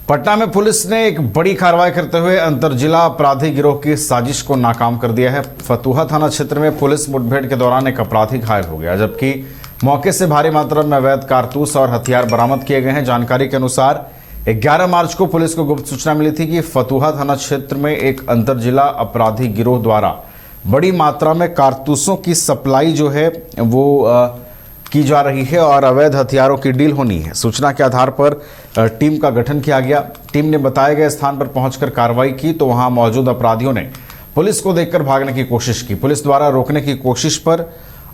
पटना में पुलिस ने एक बड़ी कार्रवाई करते हुए अंतरजिला अपराधी गिरोह की साजिश को नाकाम कर दिया है। फतुहा थाना क्षेत्र में पुलिस मुठभेड़ के दौरान एक अपराधी घायल हो गया, जबकि मौके से भारी मात्रा में अवैध कारतूस और हथियार बरामद किए गए हैं। जानकारी के अनुसार 11 मार्च को पुलिस को गुप्त सूचना मिली थी कि फतुहा थाना क्षेत्र में एक अंतरजिला अपराधी गिरोह द्वारा बड़ी मात्रा में कारतूसों की सप्लाई जो है वो की जा रही है और अवैध हथियारों की डील होनी है। सूचना के आधार पर टीम का गठन किया गया। टीम ने बताए गए स्थान पर पहुंचकर कार्रवाई की तो वहां मौजूद अपराधियों ने पुलिस को देखकर भागने की कोशिश की। पुलिस द्वारा रोकने की कोशिश पर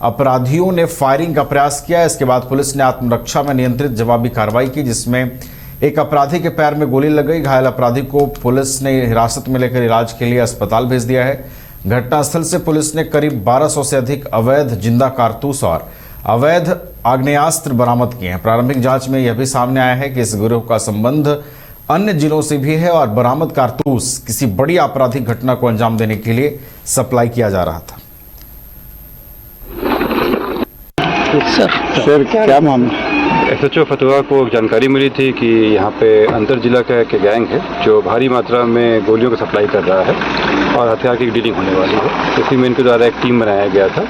अपराधियों ने फायरिंग का प्रयास किया। इसके बाद पुलिस ने आत्मरक्षा में नियंत्रित जवाबी कार्रवाई की, जिसमें एक अपराधी के पैर में गोली लग गई। घायल अपराधी को पुलिस ने हिरासत में लेकर इलाज के लिए अस्पताल भेज दिया है। घटनास्थल से पुलिस ने करीब 1200 से अधिक अवैध जिंदा कारतूस और अवैध आग्नेयास्त्र बरामद किए हैं। प्रारंभिक जांच में यह भी सामने आया है कि इस गिरोह का संबंध अन्य जिलों से भी है और बरामद कारतूस किसी बड़ी आपराधिक घटना को अंजाम देने के लिए सप्लाई किया जा रहा था। सर क्या मामला? एसएचओ फतुहा को जानकारी मिली थी कि यहाँ पे अंतर जिला का एक गैंग है जो भारी मात्रा में गोलियों को सप्लाई कर रहा है और हथियार की डीलिंग होने वाली है। इसी में इनके द्वारा एक टीम बनाया गया था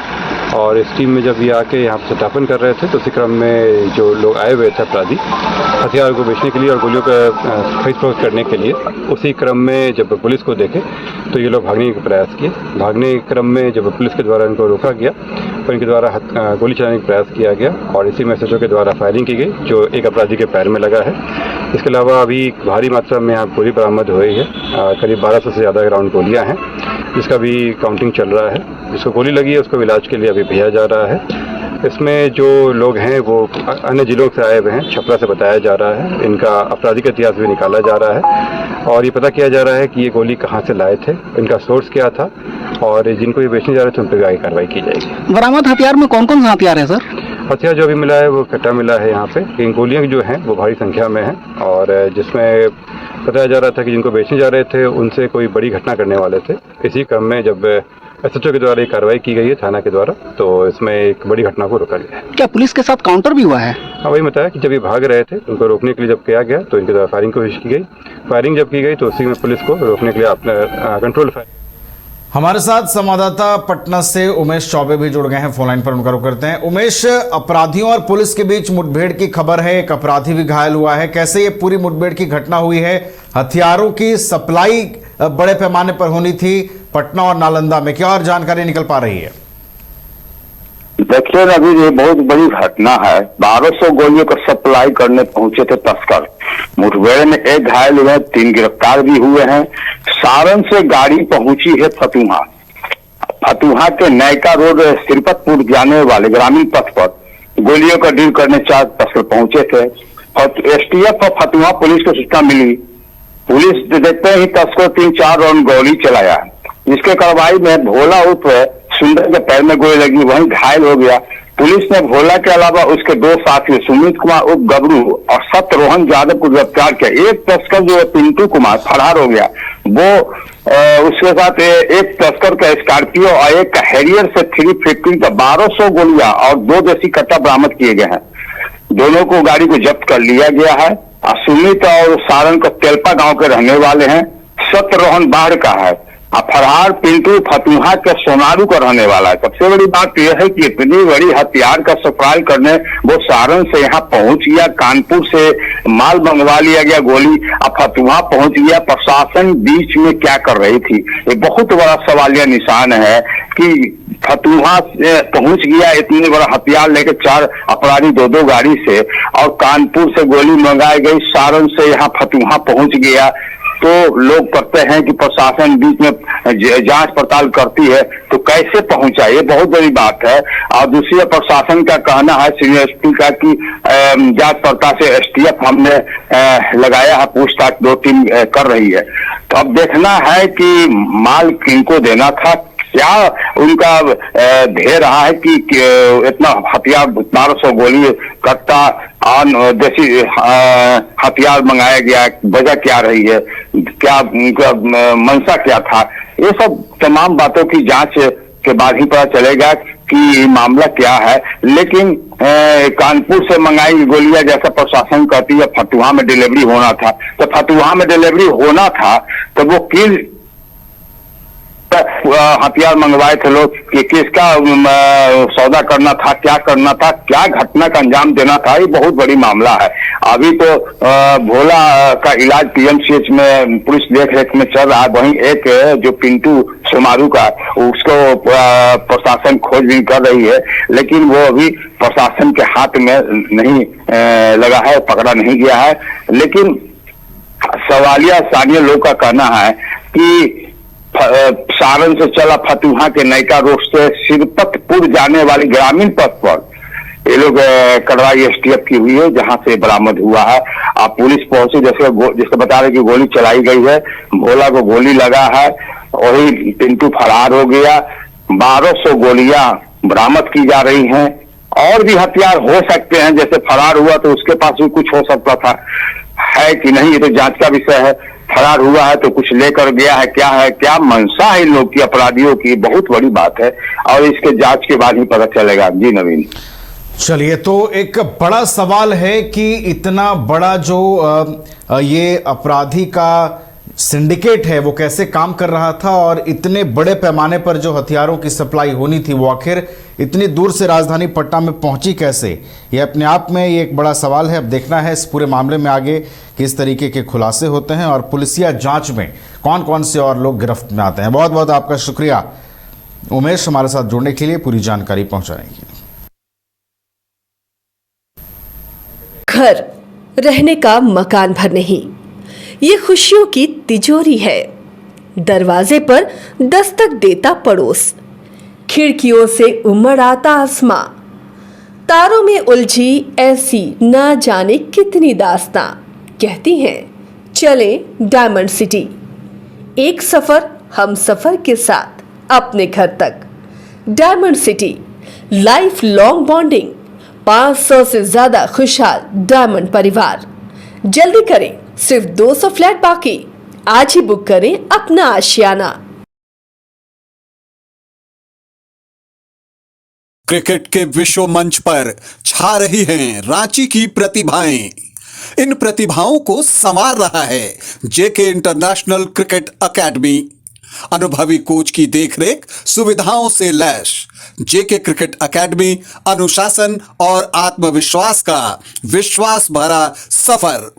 और इस टीम में जब ये आके यहाँ पर सत्यापन कर रहे थे तो उसी क्रम में जो लोग आए हुए थे अपराधी हथियार को बेचने के लिए और गोलियों का खरीद फरोख्त करने के लिए, उसी क्रम में जब पुलिस को देखे तो ये लोग भागने का प्रयास किए। भागने के क्रम में जब पुलिस के द्वारा इनको रोका गया तो इनके द्वारा गोली चलाने का प्रयास किया गया और इसी में एसएचओ के द्वारा फायरिंग की गई जो एक अपराधी के पैर में लगा है। इसके अलावा अभी भारी मात्रा में यहाँ गोली बरामद हुई है, करीब 1200 से ज़्यादा राउंड गोलियाँ हैं, जिसका भी काउंटिंग चल रहा है। जिसको गोली लगी है उसको इलाज के लिए अभी भेजा जा रहा है। इसमें जो लोग हैं वो अन्य जिलों से आए हुए हैं, छपरा से बताया जा रहा है। इनका आपराधिक इतिहास भी निकाला जा रहा है और ये पता किया जा रहा है कि ये गोली कहाँ से लाए थे, इनका सोर्स क्या था और जिनको ये बेचने जा रहे थे उन पर आगे कार्रवाई की जाएगी। बरामद हथियार में कौन कौन सा हथियार है सर? हथियार जो अभी मिला है वो कट्टा मिला है यहाँ पे। इन गोलियाँ जो हैं वो भारी संख्या में हैं और जिसमें बताया जा रहा था कि जिनको बेचने जा रहे थे उनसे कोई बड़ी घटना करने वाले थे। इसी क्रम में जब एसएचओ के द्वारा ये कार्रवाई की गई है थाना के द्वारा तो इसमें एक बड़ी घटना को रोका गया है। क्या पुलिस के साथ काउंटर भी हुआ है? हाँ, वही बताया कि जब ये भाग रहे थे उनको रोकने के लिए जब किया गया तो इनके द्वारा फायरिंग की कोशिश की गई। फायरिंग जब की गई तो उसी में पुलिस को रोकने के लिए अपना कंट्रोल फायर। हमारे साथ संवाददाता पटना से उमेश चौबे भी जुड़ गए हैं, फोन लाइन पर उनका रुख करते हैं। उमेश, अपराधियों और पुलिस के बीच मुठभेड़ की खबर है, एक अपराधी भी घायल हुआ है, कैसे ये पूरी मुठभेड़ की घटना हुई है? हथियारों की सप्लाई बड़े पैमाने पर होनी थी पटना और नालंदा में, क्या और जानकारी निकल पा रही है? देखिए, अभी ये बहुत बड़ी घटना है। 1200 गोलियों का सप्लाई करने पहुंचे थे तस्कर। मुठभेड़ में एक घायल हुए, 3 गिरफ्तार भी हुए हैं। सारण से गाड़ी पहुंची है फतुहा। फतुहा के नयका रोड तिरुपतपुर जाने वाले ग्रामीण पथ पर गोलियों का डील करने 4 तस्कर पहुंचे थे। एसटीएफ और फतुहा पुलिस को सूचना मिली। पुलिस देखते ही तस्कर 3-4 राउंड गोली चलाया, जिसके कार्रवाई में भोला उर्फ सुंदर के पैर में गोली लगी, वहीं घायल हो गया। पुलिस ने भोला के अलावा उसके 2 साथी सुमित कुमार उर्फ गबरू और सत्यरोहन यादव को गिरफ्तार किया। एक तस्कर जो है पिंटू कुमार फरार हो गया। वो उसके साथ एक तस्कर का स्कॉर्पियो और एक हैरियर से 350 का 1200 गोलियां और 2 देसी कट्टा बरामद किए गए हैं। दोनों को गाड़ी को जब्त कर लिया गया है। सुमित और सारण का तेलपा गांव के रहने वाले हैं। सत्यरोहन बाढ़ का है। फरहार पिंटू फतुहा के सोनारू का रहने वाला है। सबसे बड़ी बात यह है कि इतनी बड़ी हथियार का सप्लाई करने वो सारण से यहाँ पहुंच गया, कानपुर से माल मंगवा लिया गया गोली, अब फतुहा पहुंच गया। प्रशासन बीच में क्या कर रही थी, ये बहुत बड़ा सवालिया निशान है कि फतुहा से पहुंच गया इतने बड़ा हथियार लेकर 4 अपराधी 2-2 गाड़ी से और कानपुर से गोली मंगाई गई, सारण से यहाँ फतुहा पहुंच गया। तो लोग कहते हैं कि प्रशासन बीच में जांच पड़ताल करती है तो कैसे पहुंचा, ये बहुत बड़ी बात है। और दूसरी प्रशासन का कहना है सीनियर एसपी का कि जांच पड़ताल से एसटीएफ हमने लगाया है, पूछताछ 2 टीम कर रही है। तो अब देखना है कि माल किनको देना था, क्या उनका ध्येय रहा है कि इतना हथियार 1200 गोली कट्टा देसी हथियार मंगाया गया, वजह क्या रही है, क्या उनका मंशा क्या था, ये सब तमाम बातों की जांच के बाद ही पता चलेगा कि मामला क्या है, लेकिन कानपुर से मंगाई गोलियां जैसा प्रशासन कहती है फतुहा में डिलीवरी होना था, तो फतुहा में डिलीवरी होना था तो वो किस हथियार मंगवाए थे लोग कि किसका सौदा करना था, क्या करना था, क्या घटना का अंजाम देना था, ये बहुत बड़ी मामला है। अभी तो भोला का इलाज पीएमसीएच में पुलिस देख रेख में चल रहा है, वहीं एक जो पिंटू सोमारू का उसको प्रशासन खोजबीन कर रही है, लेकिन वो अभी प्रशासन के हाथ में नहीं लगा है, पकड़ा नहीं गया है। लेकिन सवालिया स्थानीय लोग का कहना है कि सारण से चला फतुहा के नयका रोड से सिरपतपुर जाने वाली ग्रामीण पथ पर ये लोग कार्रवाई एसटीएफ की हुई है, जहां से बरामद हुआ है। अब पुलिस पहुंची, जैसे बता रहे कि गोली चलाई गई है, भोला को गोली लगा है, वही पिंटू फरार हो गया। 1200 गोलियां बरामद की जा रही हैं। और भी हथियार हो सकते हैं, जैसे फरार हुआ तो उसके पास भी कुछ हो सकता था, है कि नहीं ये तो जांच का विषय है। फरार हुआ है तो कुछ लेकर गया है, क्या मंशा है इन लोग की, अपराधियों की, बहुत बड़ी बात है और इसके जांच के बाद ही पता चलेगा। जी नवीन, चलिए, तो एक बड़ा सवाल है कि इतना बड़ा जो ये अपराधी का सिंडिकेट है वो कैसे काम कर रहा था और इतने बड़े पैमाने पर जो हथियारों की सप्लाई होनी थी वो आखिर इतनी दूर से राजधानी पटना में पहुंची कैसे, ये अपने आप में ये एक बड़ा सवाल है। अब देखना है इस पूरे मामले में आगे किस तरीके के खुलासे होते हैं और पुलिसिया जांच में कौन कौन से और लोग गिरफ्त में आते हैं। बहुत बहुत आपका शुक्रिया उमेश, हमारे साथ जुड़ने के लिए, पूरी जानकारी पहुंचाने के लिए। घर रहने का मकान भर नहीं, ये खुशियों की तिजोरी है। दरवाजे पर दस्तक देता पड़ोस, खिड़कियों से उमड़ आता आसमां, तारों में उलझी ऐसी ना जाने कितनी दास्तां। कहती हैं चले डायमंड सिटी, एक सफर हम सफर के साथ अपने घर तक। Diamond city, life long bonding, 500 से ज्यादा खुशहाल डायमंड परिवार। जल्दी करें, सिर्फ 200 फ्लैट बाकी, आज ही बुक करें अपना आशियाना। क्रिकेट के विश्व मंच पर छा रही हैं रांची की प्रतिभाएं। इन प्रतिभाओं को संवार रहा है जेके इंटरनेशनल क्रिकेट एकेडमी। अनुभवी कोच की देखरेख, सुविधाओं से लैस जेके क्रिकेट एकेडमी अनुशासन और आत्मविश्वास का विश्वास भरा सफर।